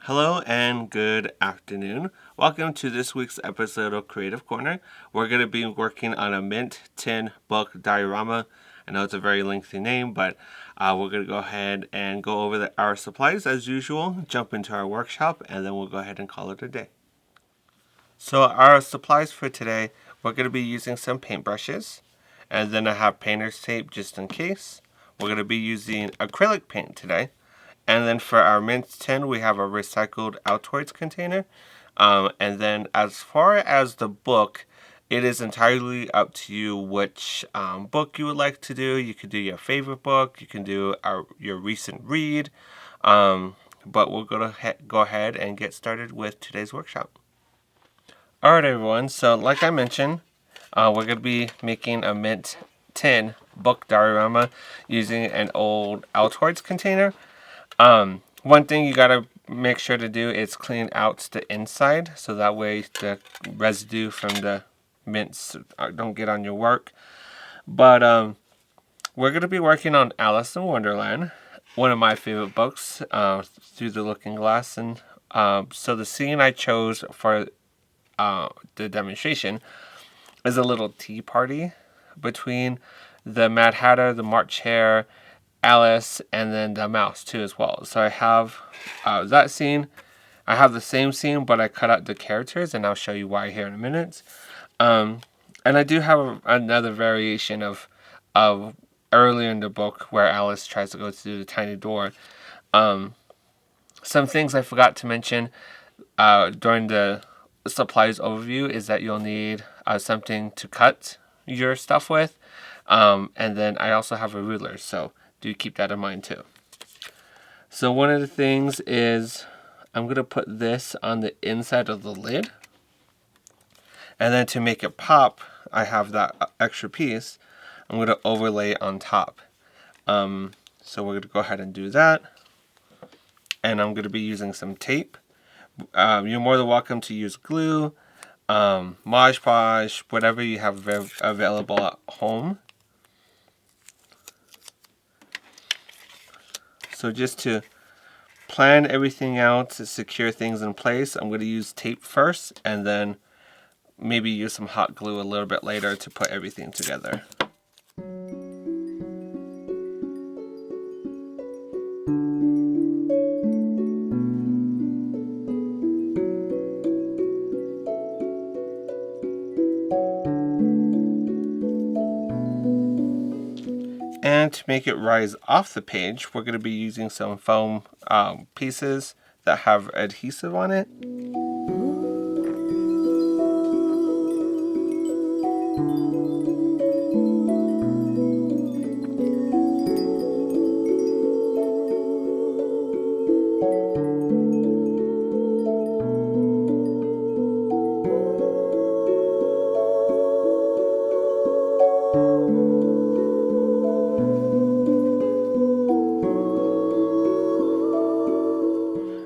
Hello and good afternoon. Welcome to this week's episode of Creative Corner. We're going to be working on a mint tin book diorama. I know it's a very lengthy name, but we're going to go ahead and go over our supplies as usual, jump into our workshop, and then we'll go ahead and call it a day. So our supplies for today, we're going to be using some paintbrushes, and then I have painter's tape just in case. We're going to be using acrylic paint today. And then for our mint tin, we have a recycled Altoids container. And then as far as the book, it is entirely up to you which book you would like to do. You could do your favorite book. You can do your recent read. But we'll go ahead and get started with today's workshop. Alright everyone, so like I mentioned, we're going to be making a mint tin book diorama using an old Altoids container. One thing you gotta make sure to do is clean out the inside, so that way the residue from the mints don't get on your work. But we're gonna be working on Alice in Wonderland, one of my favorite books, Through the Looking Glass. And so the scene I chose for the demonstration is a little tea party between the Mad Hatter, the March Hare, Alice, and then the mouse too as well. So I have that scene. I have the same scene, but I cut out the characters, and I'll show you why here in a minute. And I do have another variation of earlier in the book where Alice tries to go through the tiny door. Some things I forgot to mention during the supplies overview is that you'll need something to cut your stuff with, and then I also have a ruler, so do keep that in mind too. So one of the things is I'm going to put this on the inside of the lid. And then to make it pop, I have that extra piece. I'm going to overlay it on top. So we're going to go ahead and do that. And I'm going to be using some tape. You're more than welcome to use glue, Mod Podge, whatever you have available at home. So just to plan everything out, to secure things in place, I'm going to use tape first and then maybe use some hot glue a little bit later to put everything together. And to make it rise off the page, we're going to be using some foam pieces that have adhesive on it.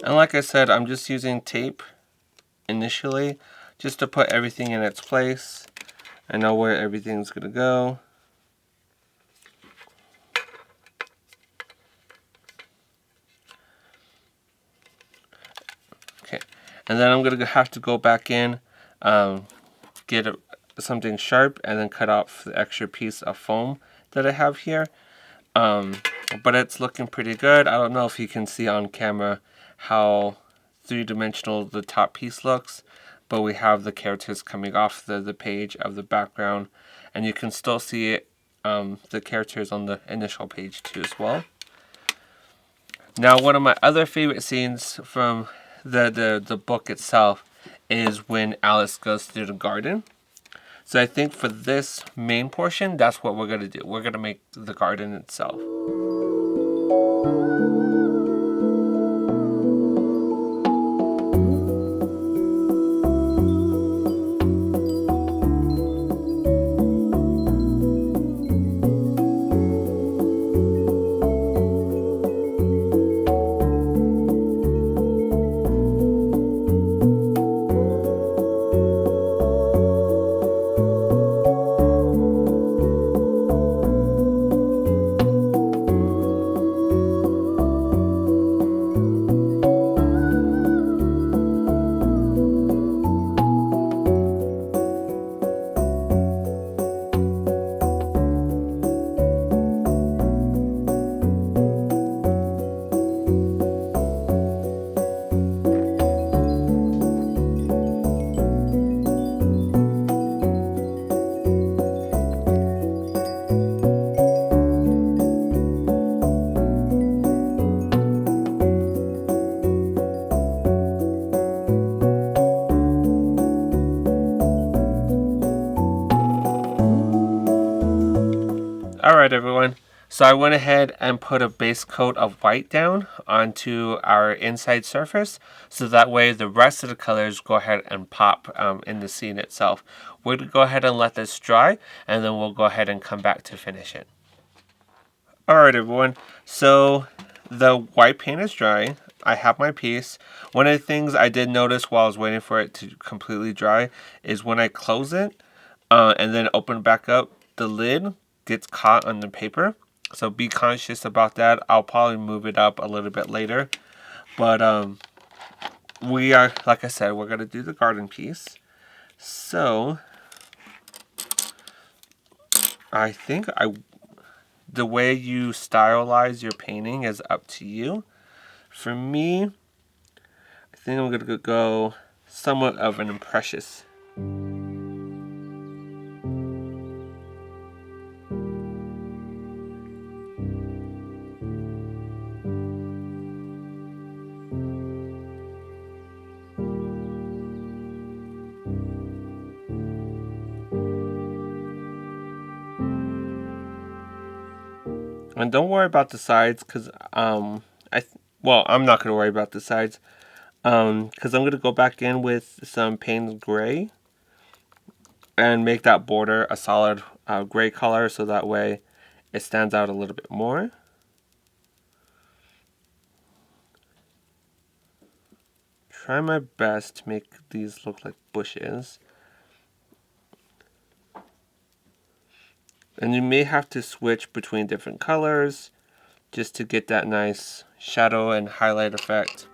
And like I said, I'm just using tape initially just to put everything in its place. I know where everything's going to go. Okay, and then I'm going to have to go back in, get something sharp, and then cut off the extra piece of foam that I have here. But it's looking pretty good. I don't know if you can see on camera how three-dimensional the top piece looks, but we have the characters coming off the page of the background, and you can still see it, the characters on the initial page too as well. Now, one of my other favorite scenes from the book itself is when Alice goes through the garden. So I think for this main portion, that's what we're going to do. We're going to make the garden itself. Alright everyone, so I went ahead and put a base coat of white down onto our inside surface, so that way the rest of the colors go ahead and pop in the scene itself. We're going to go ahead and let this dry, and then we'll go ahead and come back to finish it. Alright everyone, so the white paint is dry. I have my piece. One of the things I did notice while I was waiting for it to completely dry is when I close it and then open it back up, the lid gets caught on the paper. So be conscious about that. I'll probably move it up a little bit later. But we are, like I said, we're going to do the garden piece. So I think the way you stylize your painting is up to you. For me, I think I'm going to go somewhat of an impressionist. And don't worry about the sides, because I'm not going to worry about the sides, because I'm going to go back in with some Payne's Gray and make that border a solid gray color, so that way it stands out a little bit more. Try my best to make these look like bushes. And you may have to switch between different colors just to get that nice shadow and highlight effect.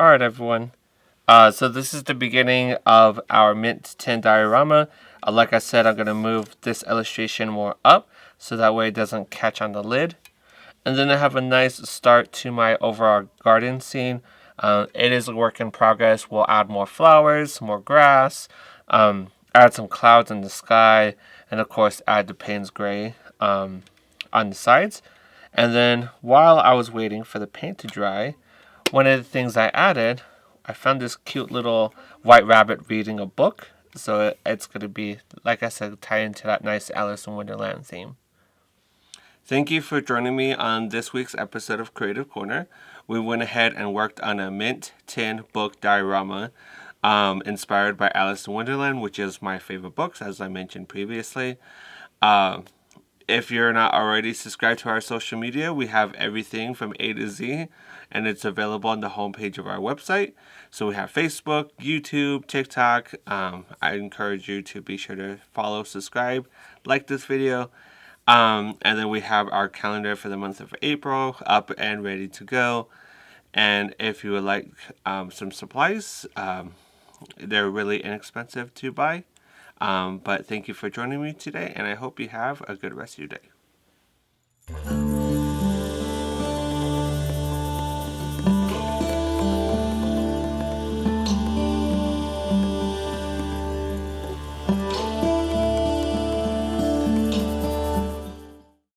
Alright, everyone. So this is the beginning of our mint tin diorama. Like I said, I'm going to move this illustration more up so that way it doesn't catch on the lid. And then I have a nice start to my overall garden scene. It is a work in progress. We'll add more flowers, more grass, add some clouds in the sky, and of course add the Payne's Gray on the sides. And then while I was waiting for the paint to dry, one of the things I added, I found this cute little white rabbit reading a book. So it's going to be, like I said, tie into that nice Alice in Wonderland theme. Thank you for joining me on this week's episode of Creative Corner. We went ahead and worked on a mint tin book diorama inspired by Alice in Wonderland, which is my favorite books, as I mentioned previously. If you're not already subscribed to our social media, we have everything from A to Z, and it's available on the homepage of our website. So we have Facebook, YouTube, TikTok. I encourage you to be sure to follow, subscribe, like this video. And then we have our calendar for the month of April up and ready to go. And if you would like some supplies, they're really inexpensive to buy. But thank you for joining me today, and I hope you have a good rest of your day.